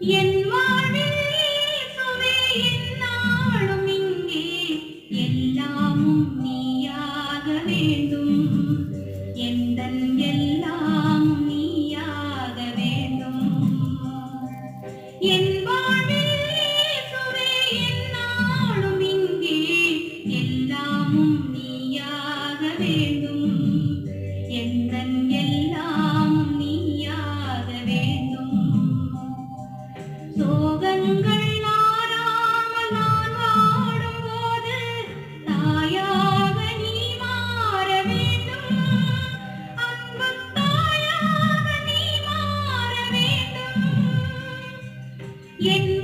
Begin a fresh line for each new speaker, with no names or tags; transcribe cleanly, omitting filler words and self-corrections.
என் வாழ்வில் இயேசுவே எந்நாளும் இங்கே எல்லாமும் நீயாக வேண்டும். எந்தன் எல்லாமும் நீயாக வேண்டும். என் வாழ்வில் இயேசுவே எந்நாளும் இங்கே எல்லாமும் நீயாக வேண்டும். எந்தன் எல்லாமும் நீயாக வேண்டும். சோகங்கள் நாராமல் நான் வாடும்போது தாயாக நீ மாற வேண்டும். அன்பு தாயாக நீ மாற வேண்டும். என்